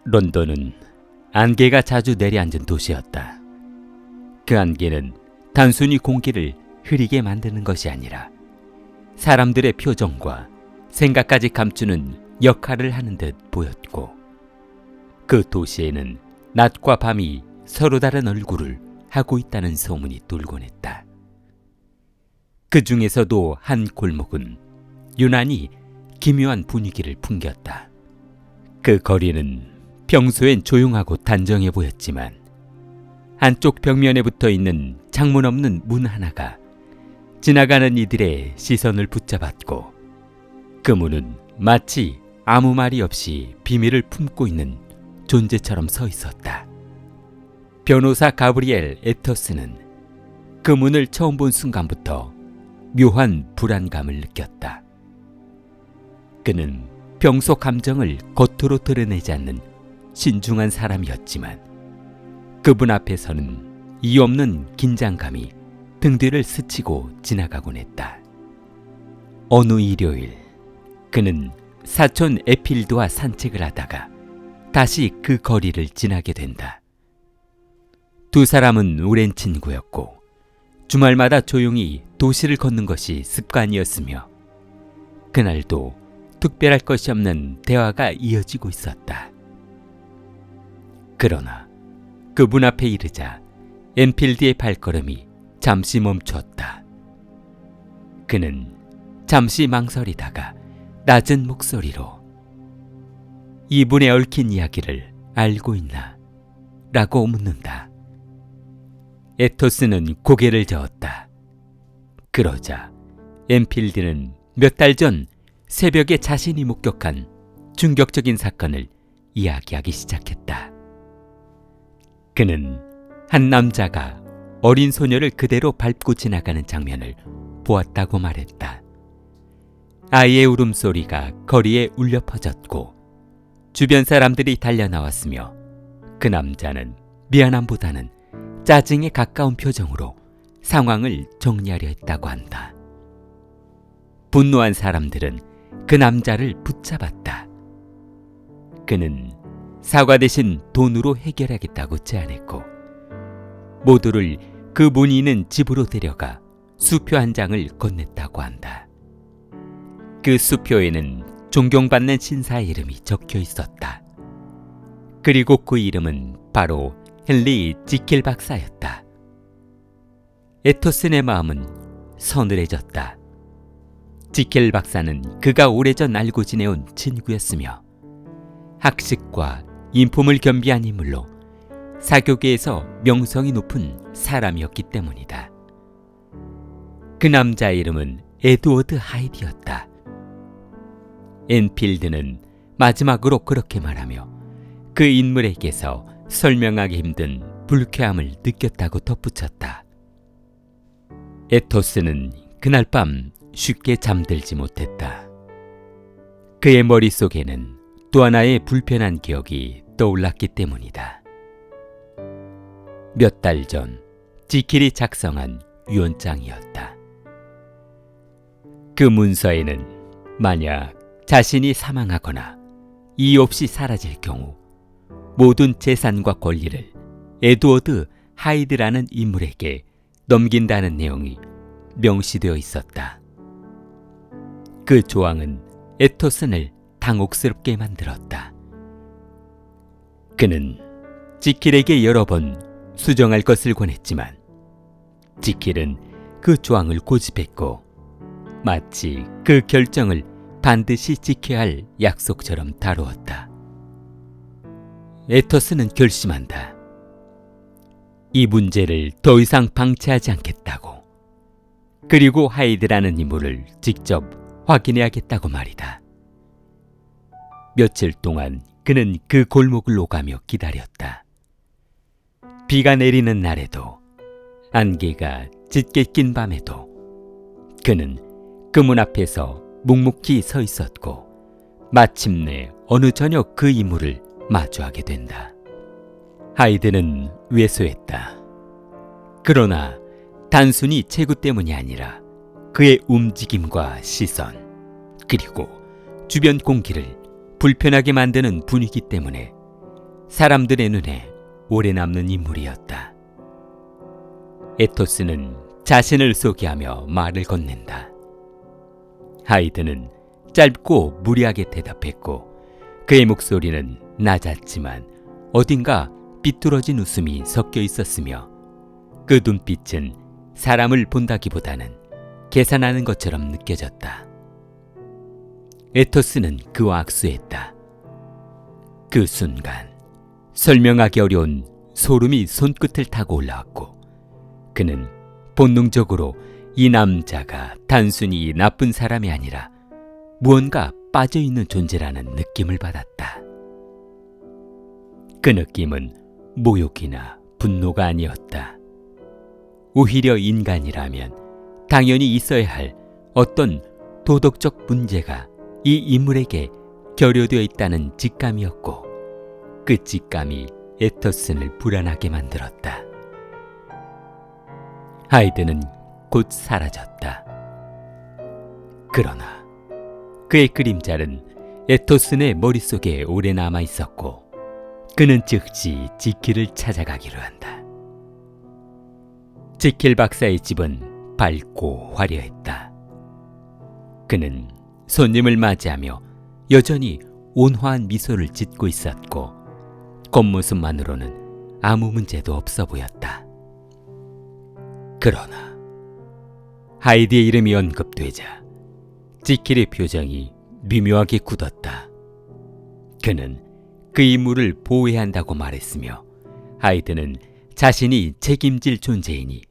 런던은 안개가 자주 내려앉은 도시였다. 그 안개는 단순히 공기를 흐리게 만드는 것이 아니라 사람들의 표정과 생각까지 감추는 역할을 하는 듯 보였고, 그 도시에는 낮과 밤이 서로 다른 얼굴을 하고 있다는 소문이 돌곤 했다. 그 중에서도 한 골목은 유난히 기묘한 분위기를 풍겼다. 그 거리는 평소엔 조용하고 단정해 보였지만 한쪽 벽면에 붙어 있는 창문 없는 문 하나가 지나가는 이들의 시선을 붙잡았고, 그 문은 마치 아무 말이 없이 비밀을 품고 있는 존재처럼 서 있었다. 변호사 가브리엘 에터스는 그 문을 처음 본 순간부터 묘한 불안감을 느꼈다. 그는 평소 감정을 겉으로 드러내지 않는 신중한 사람이었지만 그분 앞에서는 이유 없는 긴장감이 등 뒤를 스치고 지나가곤 했다. 어느 일요일, 그는 사촌 에필드와 산책을 하다가 다시 그 거리를 지나게 된다. 두 사람은 오랜 친구였고 주말마다 조용히 도시를 걷는 것이 습관이었으며 그날도 특별할 것이 없는 대화가 이어지고 있었다. 그러나 그분 앞에 이르자 엔필드의 발걸음이 잠시 멈췄다. 그는 잠시 망설이다가 낮은 목소리로 "이분의 얽힌 이야기를 알고 있나?" 라고 묻는다. 에토스는 고개를 저었다. 그러자 엔필드는 몇 달 전 새벽에 자신이 목격한 충격적인 사건을 이야기하기 시작했다. 그는 한 남자가 어린 소녀를 그대로 밟고 지나가는 장면을 보았다고 말했다. 아이의 울음소리가 거리에 울려 퍼졌고 주변 사람들이 달려나왔으며 그 남자는 미안함보다는 짜증에 가까운 표정으로 상황을 정리하려 했다고 한다. 분노한 사람들은 그 남자를 붙잡았다. 그는 사과 대신 돈으로 해결하겠다고 제안했고 모두를 그 문이 있는 집으로 데려가 수표 한 장을 건넸다고 한다. 그 수표에는 존경받는 신사의 이름이 적혀 있었다. 그리고 그 이름은 바로 헨리 지킬 박사였다. 에토슨의 마음은 서늘해졌다. 지킬 박사는 그가 오래전 알고 지내온 친구였으며 학식과 인품을 겸비한 인물로 사교계에서 명성이 높은 사람이었기 때문이다. 그 남자의 이름은 에드워드 하이드였다. 엔필드는 마지막으로 그렇게 말하며 그 인물에게서 설명하기 힘든 불쾌함을 느꼈다고 덧붙였다. 에토스는 그날 밤 쉽게 잠들지 못했다. 그의 머릿속에는 또 하나의 불편한 기억이 떠올랐기 때문이다. 몇 달 전 지킬이 작성한 유언장이었다. 그 문서에는 만약 자신이 사망하거나 이유 없이 사라질 경우 모든 재산과 권리를 에드워드 하이드라는 인물에게 넘긴다는 내용이 명시되어 있었다. 그 조항은 에토슨을 당혹스럽게 만들었다. 그는 지킬에게 여러 번 수정할 것을 권했지만 지킬은 그 조항을 고집했고 마치 그 결정을 반드시 지켜야 할 약속처럼 다루었다. 에토스는 결심한다. 이 문제를 더 이상 방치하지 않겠다고. 그리고 하이드라는 인물을 직접 확인해야겠다고 말이다. 며칠 동안 그는 그 골목을 오가며 기다렸다. 비가 내리는 날에도 안개가 짙게 낀 밤에도 그는 그 문 앞에서 묵묵히 서 있었고 마침내 어느 저녁 그 인물을 마주하게 된다. 하이드는 왜소했다. 그러나 단순히 체구 때문이 아니라 그의 움직임과 시선 그리고 주변 공기를 불편하게 만드는 분위기 때문에 사람들의 눈에 오래 남는 인물이었다. 에토스는 자신을 소개하며 말을 건넨다. 하이드는 짧고 무리하게 대답했고 그의 목소리는 낮았지만 어딘가 삐뚤어진 웃음이 섞여 있었으며 그 눈빛은 사람을 본다기보다는 계산하는 것처럼 느껴졌다. 에토스는 그와 악수했다. 그 순간 설명하기 어려운 소름이 손끝을 타고 올라왔고 그는 본능적으로 이 남자가 단순히 나쁜 사람이 아니라 무언가 빠져있는 존재라는 느낌을 받았다. 그 느낌은 모욕이나 분노가 아니었다. 오히려 인간이라면 당연히 있어야 할 어떤 도덕적 문제가 이 인물에게 결여되어 있다는 직감이었고 그 직감이 에터슨을 불안하게 만들었다. 하이드는 곧 사라졌다. 그러나 그의 그림자는 에토슨의 머릿속에 오래 남아 있었고 그는 즉시 지킬을 찾아가기로 한다. 지킬 박사의 집은 밝고 화려했다. 그는 손님을 맞이하며 여전히 온화한 미소를 짓고 있었고 겉모습만으로는 아무 문제도 없어 보였다. 그러나 하이드의 이름이 언급되자 지킬의 표정이 미묘하게 굳었다. 그는 그 인물을 보호해야 한다고 말했으며 하이드는 자신이 책임질 존재이니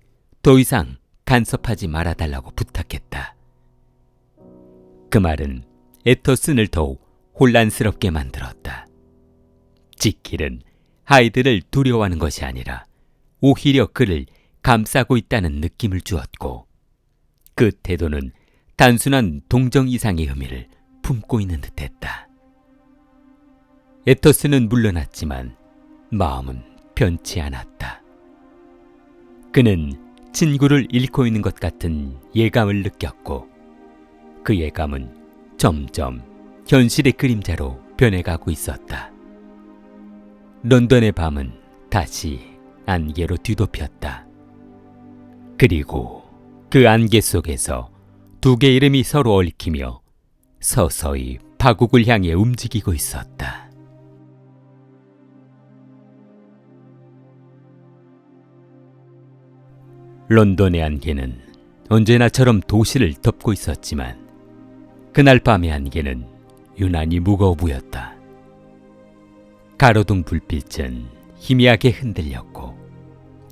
더 이상 간섭하지 말아달라고 부탁했다. 그 말은 에터슨을 더욱 혼란스럽게 만들었다. 지킬은 하이드를 두려워하는 것이 아니라 오히려 그를 감싸고 있다는 느낌을 주었고 그 태도는 단순한 동정 이상의 의미를 품고 있는 듯했다. 에터슨은 물러났지만 마음은 변치 않았다. 그는 친구를 잃고 있는 것 같은 예감을 느꼈고 그 예감은 점점 현실의 그림자로 변해가고 있었다. 런던의 밤은 다시 안개로 뒤덮였다. 그리고 그 안개 속에서 두 개의 이름이 서로 얽히며 서서히 파국을 향해 움직이고 있었다. 런던의 안개는 언제나처럼 도시를 덮고 있었지만 그날 밤의 안개는 유난히 무거워 보였다. 가로등 불빛은 희미하게 흔들렸고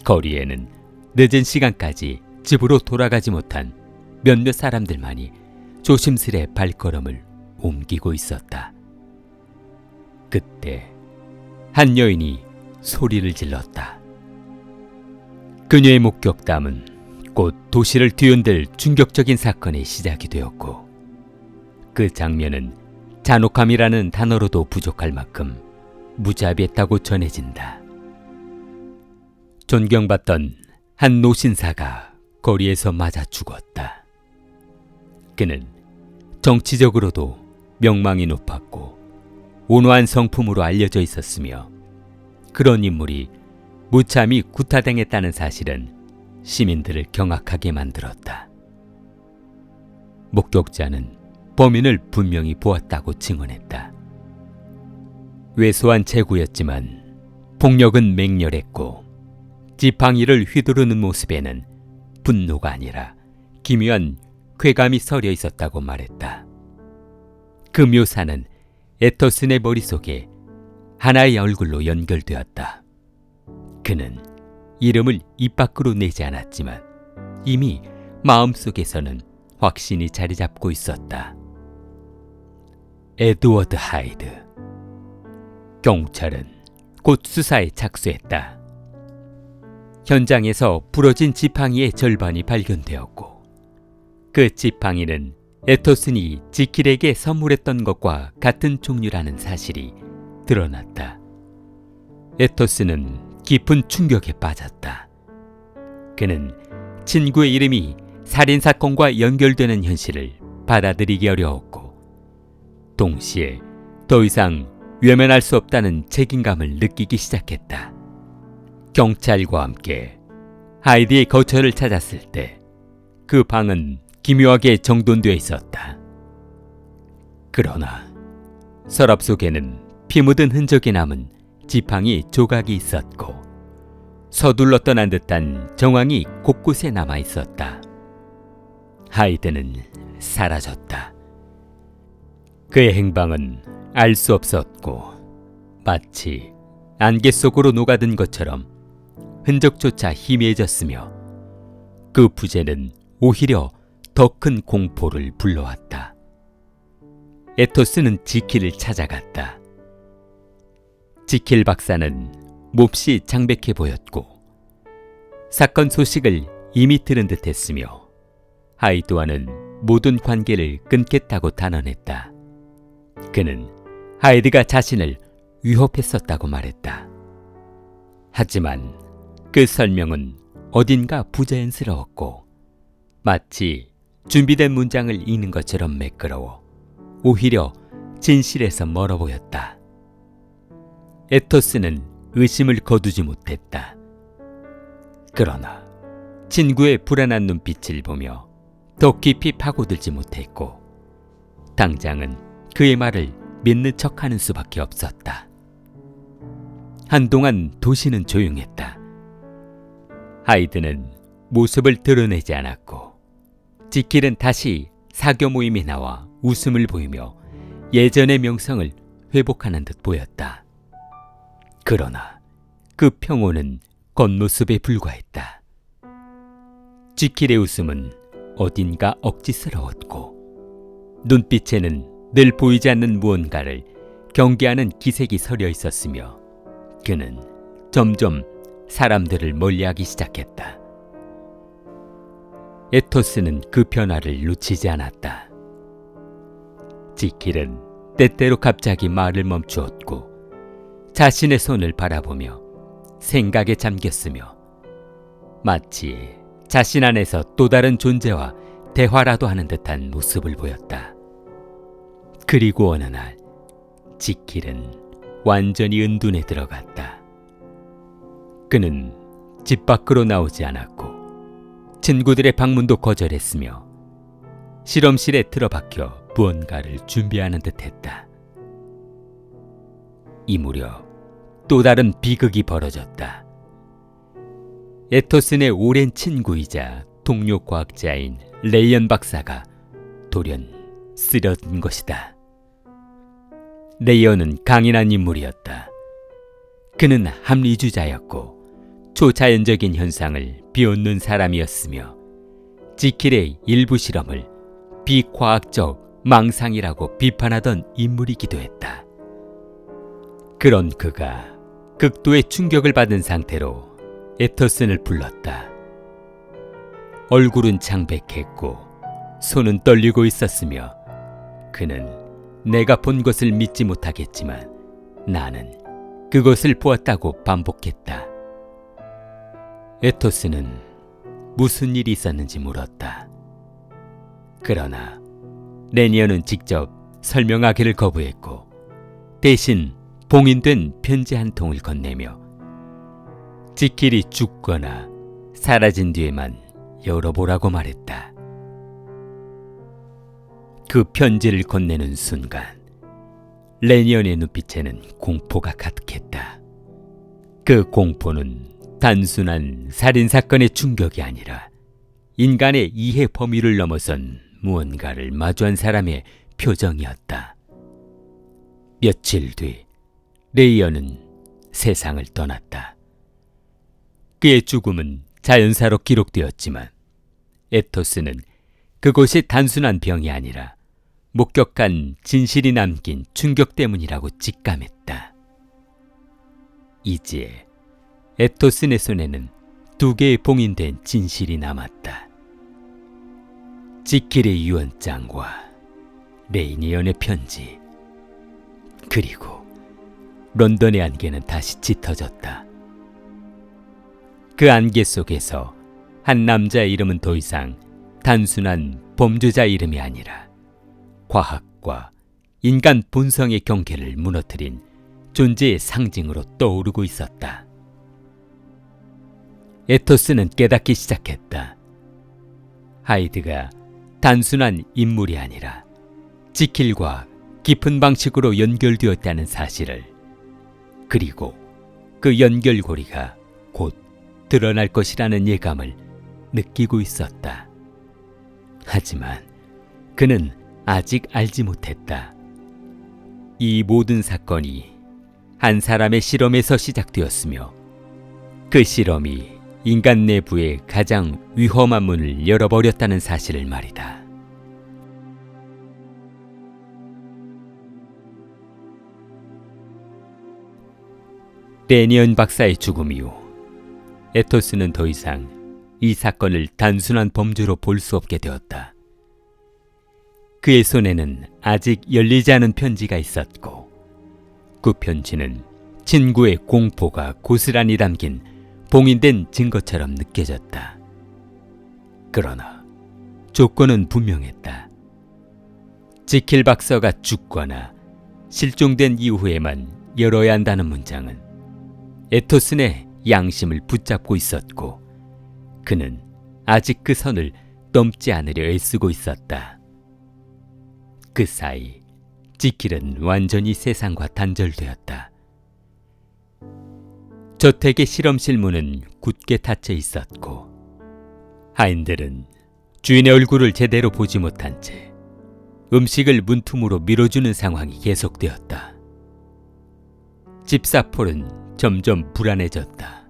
거리에는 늦은 시간까지 집으로 돌아가지 못한 몇몇 사람들만이 조심스레 발걸음을 옮기고 있었다. 그때 한 여인이 소리를 질렀다. 그녀의 목격담은 곧 도시를 뒤흔들 충격적인 사건의 시작이 되었고 그 장면은 잔혹함이라는 단어로도 부족할 만큼 무자비했다고 전해진다. 존경받던 한 노신사가 거리에서 맞아 죽었다. 그는 정치적으로도 명망이 높았고 온화한 성품으로 알려져 있었으며 그런 인물이 무참히 구타당했다는 사실은 시민들을 경악하게 만들었다. 목격자는 범인을 분명히 보았다고 증언했다. 왜소한 체구였지만 폭력은 맹렬했고 지팡이를 휘두르는 모습에는 분노가 아니라 기묘한 쾌감이 서려 있었다고 말했다. 그 묘사는 에터슨의 머릿속에 하나의 얼굴로 연결되었다. 그는 이름을 입 밖으로 내지 않았지만 이미 마음속에서는 확신이 자리 잡고 있었다. 에드워드 하이드. 경찰은 곧 수사에 착수했다. 현장에서 부러진 지팡이의 절반이 발견되었고 그 지팡이는 에터슨이 지킬에게 선물했던 것과 같은 종류라는 사실이 드러났다. 에터슨은 깊은 충격에 빠졌다. 그는 친구의 이름이 살인사건과 연결되는 현실을 받아들이기 어려웠고 동시에 더 이상 외면할 수 없다는 책임감을 느끼기 시작했다. 경찰과 함께 하이디의 거처를 찾았을 때 그 방은 기묘하게 정돈되어 있었다. 그러나 서랍 속에는 피 묻은 흔적이 남은 지팡이 조각이 있었고 서둘러 떠난 듯한 정황이 곳곳에 남아 있었다. 하이드는 사라졌다. 그의 행방은 알 수 없었고 마치 안개 속으로 녹아든 것처럼 흔적조차 희미해졌으며 그 부재는 오히려 더 큰 공포를 불러왔다. 에토스는 지킬을 찾아갔다. 지킬 박사는 몹시 창백해 보였고 사건 소식을 이미 들은 듯했으며 하이드와는 모든 관계를 끊겠다고 단언했다. 그는 하이드가 자신을 위협했었다고 말했다. 하지만 그 설명은 어딘가 부자연스러웠고 마치 준비된 문장을 읽는 것처럼 매끄러워 오히려 진실에서 멀어 보였다. 에토스는 의심을 거두지 못했다. 그러나 친구의 불안한 눈빛을 보며 더 깊이 파고들지 못했고 당장은 그의 말을 믿는 척하는 수밖에 없었다. 한동안 도시는 조용했다. 하이드는 모습을 드러내지 않았고 지킬은 다시 사교 모임에 나와 웃음을 보이며 예전의 명성을 회복하는 듯 보였다. 그러나 그 평온은 겉모습에 불과했다. 지킬의 웃음은 어딘가 억지스러웠고 눈빛에는 늘 보이지 않는 무언가를 경계하는 기색이 서려 있었으며 그는 점점 사람들을 멀리하기 시작했다. 에토스는 그 변화를 놓치지 않았다. 지킬은 때때로 갑자기 말을 멈추었고 자신의 손을 바라보며 생각에 잠겼으며 마치 자신 안에서 또 다른 존재와 대화라도 하는 듯한 모습을 보였다. 그리고 어느 날 지킬은 완전히 은둔에 들어갔다. 그는 집 밖으로 나오지 않았고 친구들의 방문도 거절했으며 실험실에 틀어박혀 무언가를 준비하는 듯했다. 이 무렵 또 다른 비극이 벌어졌다. 에토슨의 오랜 친구이자 동료 과학자인 레이언 박사가 돌연 쓰러진 것이다. 레이언은 강인한 인물이었다. 그는 합리주자였고 초자연적인 현상을 비웃는 사람이었으며 지킬의 일부 실험을 비과학적 망상이라고 비판하던 인물이기도 했다. 그런 그가 극도의 충격을 받은 상태로 에터슨을 불렀다. 얼굴은 창백했고 손은 떨리고 있었으며 그는 내가 본 것을 믿지 못하겠지만 나는 그것을 보았다고 반복했다. 에토스는 무슨 일이 있었는지 물었다. 그러나 레니어는 직접 설명하기를 거부했고 대신 봉인된 편지 한 통을 건네며 지킬이 죽거나 사라진 뒤에만 열어보라고 말했다. 그 편지를 건네는 순간 레니언의 눈빛에는 공포가 가득했다. 그 공포는 단순한 살인사건의 충격이 아니라 인간의 이해 범위를 넘어선 무언가를 마주한 사람의 표정이었다. 며칠 뒤 레이언은 세상을 떠났다. 그의 죽음은 자연사로 기록되었지만 에토스는 그것이 단순한 병이 아니라 목격한 진실이 남긴 충격 때문이라고 직감했다. 이제 에토슨의 손에는 2개의 봉인된 진실이 남았다. 지킬의 유언장과 레이니언의 편지, 그리고 런던의 안개는 다시 짙어졌다. 그 안개 속에서 한 남자의 이름은 더 이상 단순한 범죄자 이름이 아니라 과학과 인간 본성의 경계를 무너뜨린 존재의 상징으로 떠오르고 있었다. 에토스는 깨닫기 시작했다. 하이드가 단순한 인물이 아니라 지킬과 깊은 방식으로 연결되었다는 사실을, 그리고 그 연결고리가 곧 드러날 것이라는 예감을 느끼고 있었다. 하지만 그는 아직 알지 못했다. 이 모든 사건이 한 사람의 실험에서 시작되었으며 그 실험이 인간 내부의 가장 위험한 문을 열어버렸다는 사실을 말이다. 데니언 박사의 죽음 이후 에토스는 더 이상 이 사건을 단순한 범죄로 볼 수 없게 되었다. 그의 손에는 아직 열리지 않은 편지가 있었고 그 편지는 친구의 공포가 고스란히 담긴 봉인된 증거처럼 느껴졌다. 그러나 조건은 분명했다. 지킬 박사가 죽거나 실종된 이후에만 열어야 한다는 문장은 에토슨의 양심을 붙잡고 있었고 그는 아직 그 선을 넘지 않으려 애쓰고 있었다. 그 사이 지킬은 완전히 세상과 단절되었다. 저택의 실험실 문은 굳게 닫혀 있었고 하인들은 주인의 얼굴을 제대로 보지 못한 채 음식을 문틈으로 밀어주는 상황이 계속되었다. 집사폴은 점점 불안해졌다.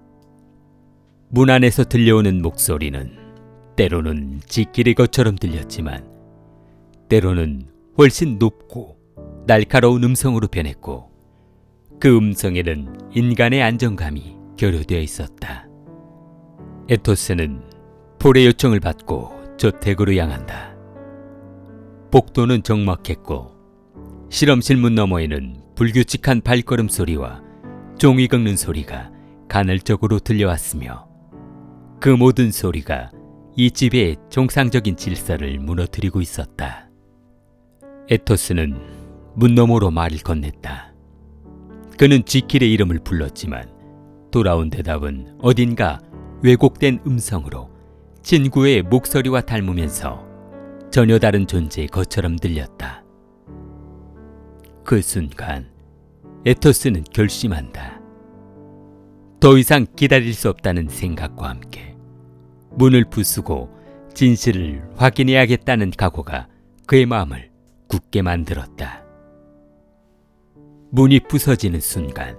문 안에서 들려오는 목소리는 때로는 지킬의 것처럼 들렸지만 때로는 훨씬 높고 날카로운 음성으로 변했고 그 음성에는 인간의 안정감이 결여되어 있었다. 에토스는 폴의 요청을 받고 저택으로 향한다. 복도는 적막했고 실험실 문 너머에는 불규칙한 발걸음 소리와 종이 긁는 소리가 간헐적으로 들려왔으며 그 모든 소리가 이 집의 정상적인 질서를 무너뜨리고 있었다. 에토스는 문 너머로 말을 건넸다. 그는 지킬의 이름을 불렀지만 돌아온 대답은 어딘가 왜곡된 음성으로 친구의 목소리와 닮으면서 전혀 다른 존재의 것처럼 들렸다. 그 순간 에토스는 결심한다. 더 이상 기다릴 수 없다는 생각과 함께 문을 부수고 진실을 확인해야겠다는 각오가 그의 마음을 굳게 만들었다. 문이 부서지는 순간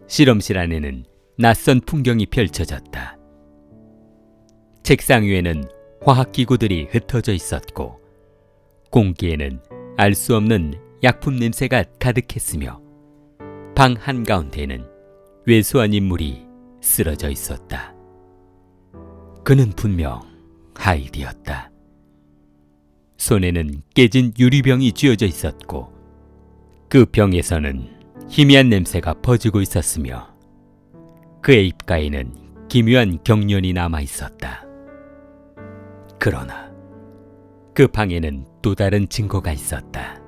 실험실 안에는 낯선 풍경이 펼쳐졌다. 책상 위에는 화학기구들이 흩어져 있었고 공기에는 알 수 없는 약품 냄새가 가득했으며 방 한가운데에는 왜소한 인물이 쓰러져 있었다. 그는 분명 하이드였다. 손에는 깨진 유리병이 쥐어져 있었고 그 병에서는 희미한 냄새가 퍼지고 있었으며 그의 입가에는 기묘한 경련이 남아 있었다. 그러나 그 방에는 또 다른 증거가 있었다.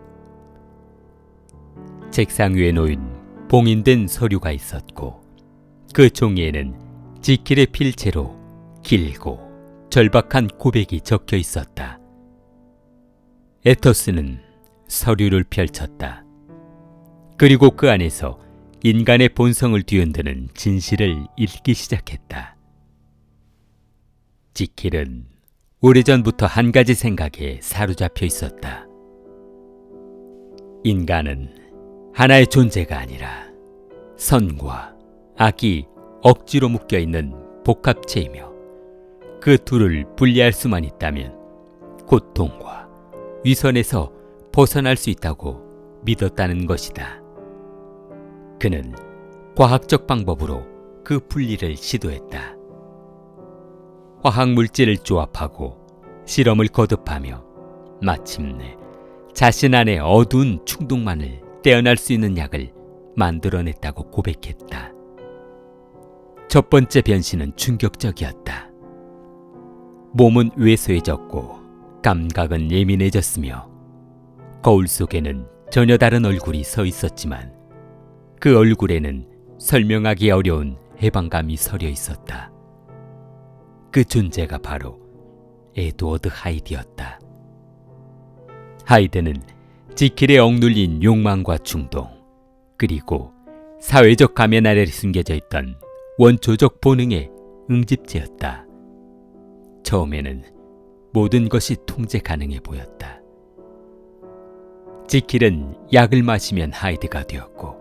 책상 위에 놓인 봉인된 서류가 있었고 그 종이에는 지킬의 필체로 길고 절박한 고백이 적혀 있었다. 에토스는 서류를 펼쳤다. 그리고 그 안에서 인간의 본성을 뒤흔드는 진실을 읽기 시작했다. 지킬은 오래전부터 한 가지 생각에 사로잡혀 있었다. 인간은 하나의 존재가 아니라 선과 악이 억지로 묶여있는 복합체이며 그 둘을 분리할 수만 있다면 고통과 위선에서 벗어날 수 있다고 믿었다는 것이다. 그는 과학적 방법으로 그 분리를 시도했다. 화학물질을 조합하고 실험을 거듭하며 마침내 자신 안의 어두운 충동만을 떼어날 수 있는 약을 만들어냈다고 고백했다. 첫 번째 변신은 충격적이었다. 몸은 왜소해졌고 감각은 예민해졌으며 거울 속에는 전혀 다른 얼굴이 서 있었지만 그 얼굴에는 설명하기 어려운 해방감이 서려 있었다. 그 존재가 바로 에드워드 하이드였다. 하이드는 지킬에 억눌린 욕망과 충동, 그리고 사회적 가면 아래 숨겨져 있던 원초적 본능의 응집체였다. 처음에는 모든 것이 통제 가능해 보였다. 지킬은 약을 마시면 하이드가 되었고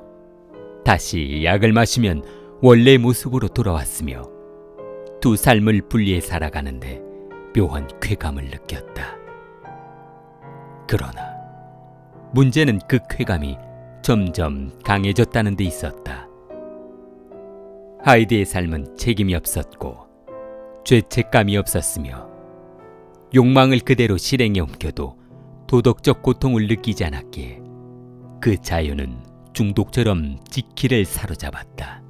다시 약을 마시면 원래의 모습으로 돌아왔으며 두 삶을 분리해 살아가는데 묘한 쾌감을 느꼈다. 그러나 문제는 그 쾌감이 점점 강해졌다는 데 있었다. 하이드의 삶은 책임이 없었고 죄책감이 없었으며 욕망을 그대로 실행에 옮겨도 도덕적 고통을 느끼지 않았기에 그 자유는 중독처럼 지킬을 사로잡았다.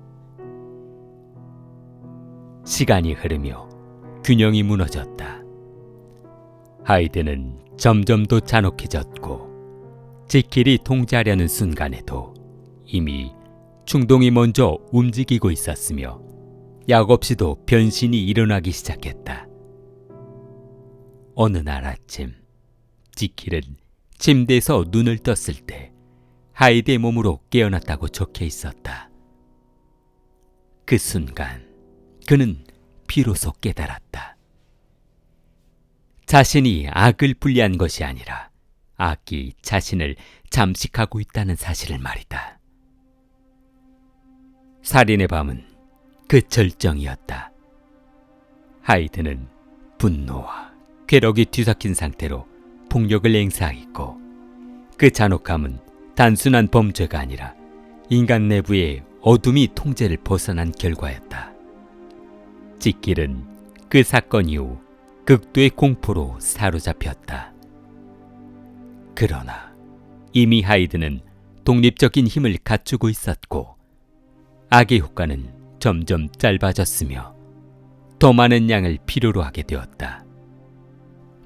시간이 흐르며 균형이 무너졌다. 하이드는 점점 더 잔혹해졌고 지킬이 통제하려는 순간에도 이미 충동이 먼저 움직이고 있었으며 약 없이도 변신이 일어나기 시작했다. 어느 날 아침 지킬은 침대에서 눈을 떴을 때 하이드의 몸으로 깨어났다고 적혀 있었다. 그 순간 그는 비로소 깨달았다. 자신이 악을 분리한 것이 아니라 악이 자신을 잠식하고 있다는 사실을 말이다. 살인의 밤은 그 절정이었다. 하이드는 분노와 쾌락이 뒤섞인 상태로 폭력을 행사했고 그 잔혹함은 단순한 범죄가 아니라 인간 내부의 어둠이 통제를 벗어난 결과였다. 지킬은 그 사건 이후 극도의 공포로 사로잡혔다. 그러나 이미 하이드는 독립적인 힘을 갖추고 있었고 악의 효과는 점점 짧아졌으며 더 많은 양을 필요로 하게 되었다.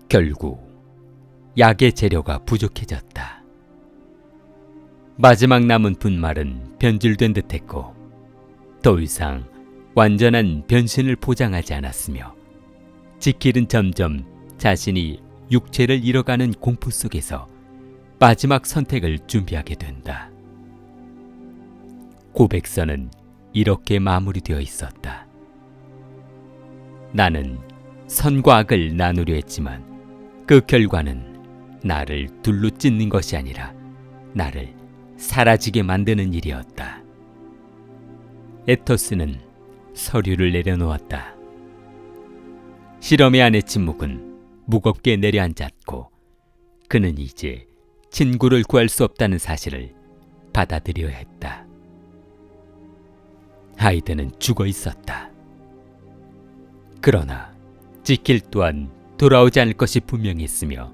결국 약의 재료가 부족해졌다. 마지막 남은 분말은 변질된 듯했고 더 이상 완전한 변신을 보장하지 않았으며 지킬은 점점 자신이 육체를 잃어가는 공포 속에서 마지막 선택을 준비하게 된다. 고백서는 이렇게 마무리되어 있었다. 나는 선과 악을 나누려 했지만 그 결과는 나를 둘로 찢는 것이 아니라 나를 사라지게 만드는 일이었다. 에토스는 서류를 내려놓았다. 실험의 안의 침묵은 무겁게 내려앉았고 그는 이제 친구를 구할 수 없다는 사실을 받아들여야 했다. 하이드는 죽어 있었다. 그러나 지킬 또한 돌아오지 않을 것이 분명했으며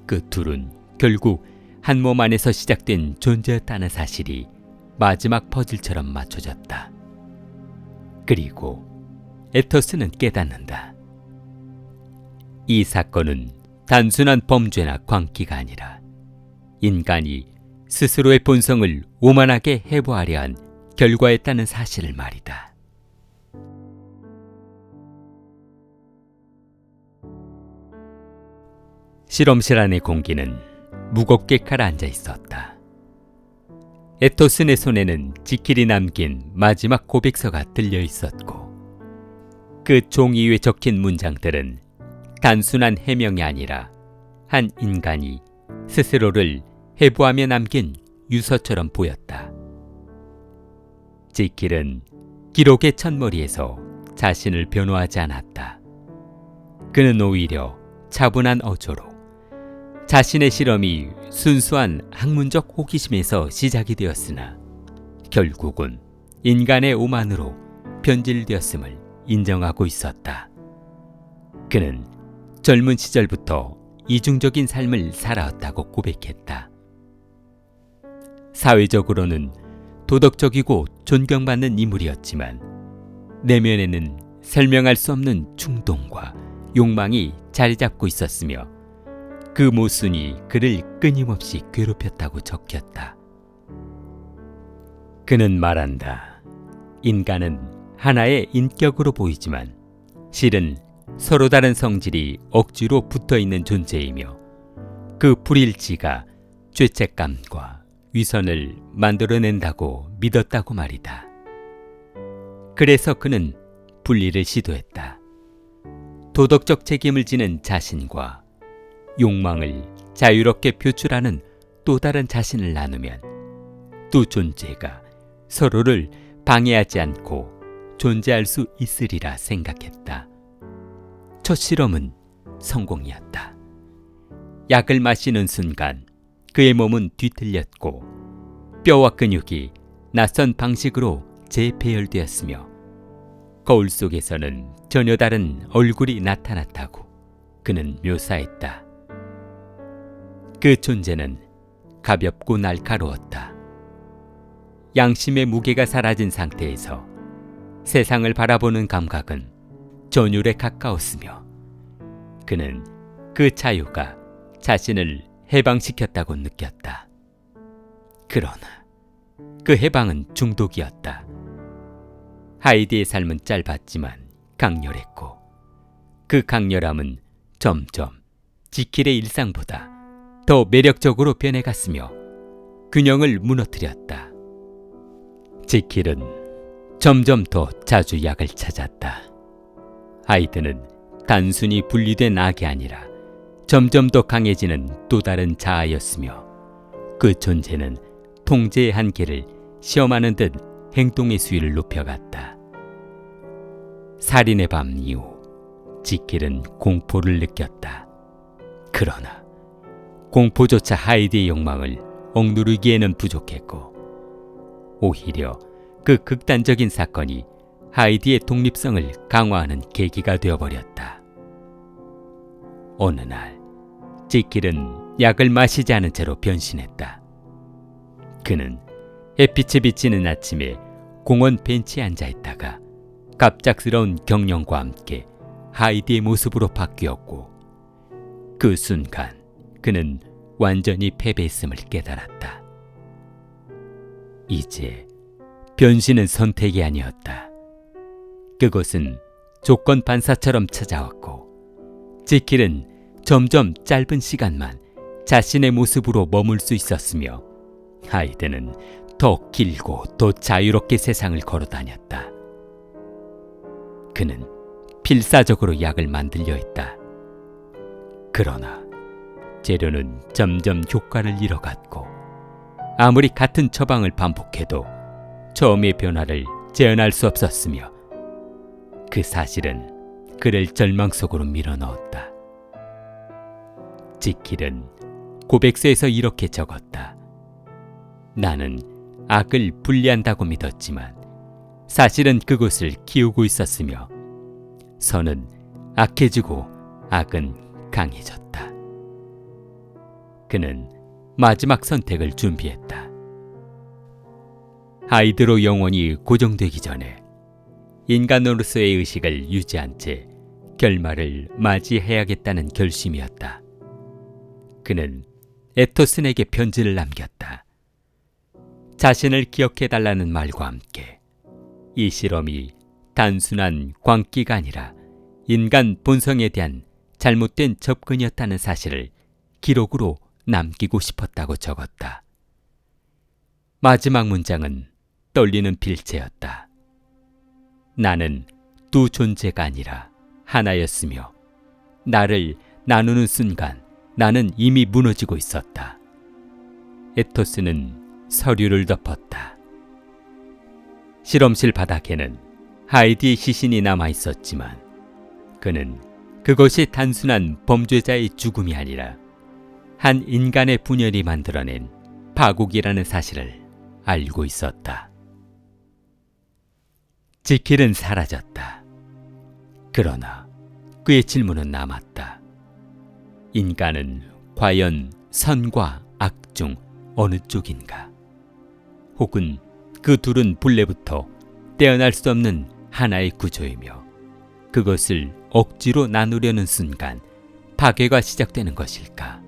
그 둘은 결국 한 몸 안에서 시작된 존재였다는 사실이 마지막 퍼즐처럼 맞춰졌다. 그리고 에토스는 깨닫는다. 이 사건은 단순한 범죄나 광기가 아니라 인간이 스스로의 본성을 오만하게 해부하려 한 결과였다는 사실을 말이다. 실험실 안의 공기는 무겁게 가라앉아 있었다. 에토슨의 손에는 지킬이 남긴 마지막 고백서가 들려 있었고 그 종이 위에 적힌 문장들은 단순한 해명이 아니라 한 인간이 스스로를 해부하며 남긴 유서처럼 보였다. 지킬은 기록의 첫머리에서 자신을 변호하지 않았다. 그는 오히려 차분한 어조로 자신의 실험이 순수한 학문적 호기심에서 시작이 되었으나 결국은 인간의 오만으로 변질되었음을 인정하고 있었다. 그는 젊은 시절부터 이중적인 삶을 살아왔다고 고백했다. 사회적으로는 도덕적이고 존경받는 인물이었지만 내면에는 설명할 수 없는 충동과 욕망이 자리 잡고 있었으며 그 모순이 그를 끊임없이 괴롭혔다고 적혔다. 그는 말한다. 인간은 하나의 인격으로 보이지만 실은 서로 다른 성질이 억지로 붙어있는 존재이며 그 불일치가 죄책감과 위선을 만들어낸다고 믿었다고 말이다. 그래서 그는 분리를 시도했다. 도덕적 책임을 지는 자신과 욕망을 자유롭게 표출하는 또 다른 자신을 나누면 두 존재가 서로를 방해하지 않고 존재할 수 있으리라 생각했다. 첫 실험은 성공이었다. 약을 마시는 순간 그의 몸은 뒤틀렸고 뼈와 근육이 낯선 방식으로 재배열되었으며 거울 속에서는 전혀 다른 얼굴이 나타났다고 그는 묘사했다. 그 존재는 가볍고 날카로웠다. 양심의 무게가 사라진 상태에서 세상을 바라보는 감각은 전율에 가까웠으며 그는 그 자유가 자신을 해방시켰다고 느꼈다. 그러나 그 해방은 중독이었다. 하이디의 삶은 짧았지만 강렬했고 그 강렬함은 점점 지킬의 일상보다 더 매력적으로 변해갔으며 균형을 무너뜨렸다. 지킬은 점점 더 자주 약을 찾았다. 하이드는 단순히 분리된 악이 아니라 점점 더 강해지는 또 다른 자아였으며 그 존재는 통제의 한계를 시험하는 듯 행동의 수위를 높여갔다. 살인의 밤 이후 지킬은 공포를 느꼈다. 그러나 공포조차 하이디의 욕망을 억누르기에는 부족했고 오히려 그 극단적인 사건이 하이디의 독립성을 강화하는 계기가 되어버렸다. 어느 날 지킬은 약을 마시지 않은 채로 변신했다. 그는 햇빛에 비치는 아침에 공원 벤치에 앉아있다가 갑작스러운 경련과 함께 하이디의 모습으로 바뀌었고 그 순간 그는 완전히 패배했음을 깨달았다. 이제 변신은 선택이 아니었다. 그것은 조건 반사처럼 찾아왔고 지킬은 점점 짧은 시간만 자신의 모습으로 머물 수 있었으며 하이드는 더 길고 더 자유롭게 세상을 걸어다녔다. 그는 필사적으로 약을 만들려 했다. 그러나 재료는 점점 효과를 잃어갔고 아무리 같은 처방을 반복해도 처음의 변화를 재현할 수 없었으며 그 사실은 그를 절망 속으로 밀어넣었다. 지킬은 고백서에서 이렇게 적었다. 나는 악을 분리한다고 믿었지만 사실은 그것을 키우고 있었으며 선은 악해지고 악은 강해졌다. 그는 마지막 선택을 준비했다. 하이드로 영혼이 고정되기 전에 인간으로서의 의식을 유지한 채 결말을 맞이해야겠다는 결심이었다. 그는 에토슨에게 편지를 남겼다. 자신을 기억해달라는 말과 함께 이 실험이 단순한 광기가 아니라 인간 본성에 대한 잘못된 접근이었다는 사실을 기록으로 남기고 싶었다고 적었다. 마지막 문장은 떨리는 필체였다. 나는 두 존재가 아니라 하나였으며 나를 나누는 순간 나는 이미 무너지고 있었다. 에토스는 서류를 덮었다. 실험실 바닥에는 하이디의 시신이 남아 있었지만 그는 그것이 단순한 범죄자의 죽음이 아니라 한 인간의 분열이 만들어낸 파국이라는 사실을 알고 있었다. 지킬은 사라졌다. 그러나 그의 질문은 남았다. 인간은 과연 선과 악 중 어느 쪽인가? 혹은 그 둘은 본래부터 떼어날 수 없는 하나의 구조이며 그것을 억지로 나누려는 순간 파괴가 시작되는 것일까?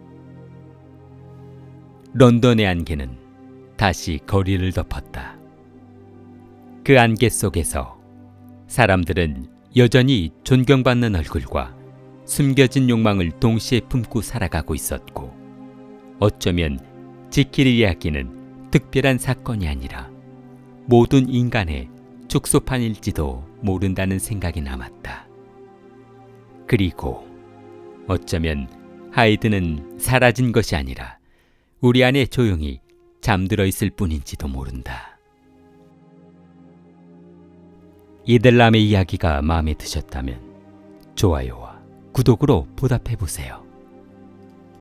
런던의 안개는 다시 거리를 덮었다. 그 안개 속에서 사람들은 여전히 존경받는 얼굴과 숨겨진 욕망을 동시에 품고 살아가고 있었고, 어쩌면 지킬 이야기는 특별한 사건이 아니라 모든 인간의 축소판일지도 모른다는 생각이 남았다. 그리고 어쩌면 하이드는 사라진 것이 아니라 우리 안에 조용히 잠들어 있을 뿐인지도 모른다. 이들람의 이야기가 마음에 드셨다면 좋아요와 구독으로 보답해보세요.